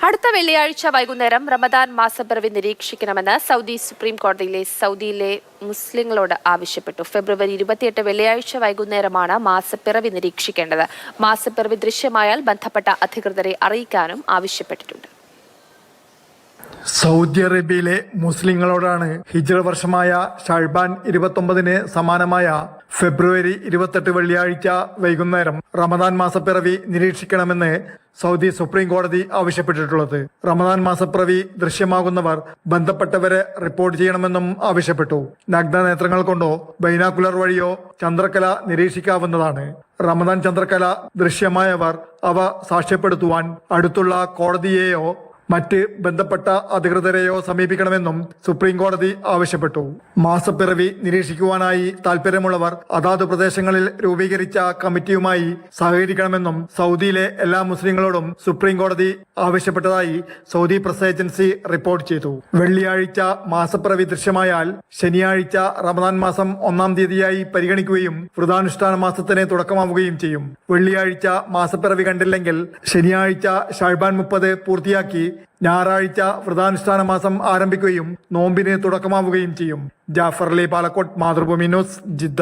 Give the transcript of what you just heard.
അടുത്ത വെള്ളിയാഴ്ച വൈകുന്നേരം റമദാൻ മാസപ്പിറവി നിരീക്ഷിക്കണമെന്ന് സൗദി സുപ്രീം കോടതിയിലെ സൗദിയിലെ മുസ്ലിങ്ങളോട് ആവശ്യപ്പെട്ടു. ഫെബ്രുവരി 28 വെള്ളിയാഴ്ച വൈകുന്നേരമാണ് മാസപ്പിറവി നിരീക്ഷിക്കേണ്ടത്. മാസപ്പിറവി ദൃശ്യമായാൽ ബന്ധപ്പെട്ട അധികൃതരെ അറിയിക്കാനും ആവശ്യപ്പെട്ടിട്ടുണ്ട്. സൗദി അറേബ്യയിലെ മുസ്ലിങ്ങളോടാണ് ഹിജ്റ വർഷമായ ഷഅ്ബാൻ 29 സമാനമായ ഫെബ്രുവരി 28 വെള്ളിയാഴ്ച വൈകുന്നേരം റമദാൻ മാസപ്പിറവി നിരീക്ഷിക്കണമെന്ന് സൗദി സുപ്രീം കോടതി ആവശ്യപ്പെട്ടിട്ടുള്ളത്. റമദാൻ മാസപ്പിറവി ദൃശ്യമാകുന്നവർ ബന്ധപ്പെട്ടവരെ റിപ്പോർട്ട് ചെയ്യണമെന്നും ആവശ്യപ്പെട്ടു. നഗ്ന നേത്രങ്ങൾ കൊണ്ടോ ബൈനാക്കുലർ വഴിയോ ചന്ദ്രക്കല നിരീക്ഷിക്കാവുന്നതാണ്. റമദാൻ ചന്ദ്രക്കല ദൃശ്യമായവർ അവ സാക്ഷ്യപ്പെടുത്തുവാൻ അടുത്തുള്ള കോടതിയെയോ മറ്റ് ബന്ധപ്പെട്ട അധികൃതരെയോ സമീപിക്കണമെന്നും സുപ്രീം കോടതി ആവശ്യപ്പെട്ടു. മാസപ്പിറവി നിരീക്ഷിക്കുവാനായി താൽപര്യമുള്ളവർ അതാത് പ്രദേശങ്ങളിൽ രൂപീകരിച്ച കമ്മിറ്റിയുമായി സഹകരിക്കണമെന്നും സൗദിയിലെ എല്ലാ മുസ്ലിങ്ങളോടും സുപ്രീം കോടതി ആവശ്യപ്പെട്ടതായി സൗദി പ്രസ് ഏജൻസി റിപ്പോർട്ട് ചെയ്തു. വെള്ളിയാഴ്ച മാസപ്പിറവി ദൃശ്യമായാൽ ശനിയാഴ്ച റമദാൻ മാസം 1-ാം തീയതിയായി പരിഗണിക്കുകയും വ്രതാനുഷ്ഠാന മാസത്തിന് തുടക്കമാവുകയും ചെയ്യും. വെള്ളിയാഴ്ച മാസപ്പിറവി കണ്ടില്ലെങ്കിൽ ശനിയാഴ്ച ഷഅ്ബാൻ 30 പൂർത്തിയാക്കി ഞായറാഴ്ച വ്രതാനുഷ്ഠാന മാസം ആരംഭിക്കുകയും നോമ്പിന് തുടക്കമാവുകയും ചെയ്യും. Jafar Ali Palakkode, Mathrubhumi news, Jeddah.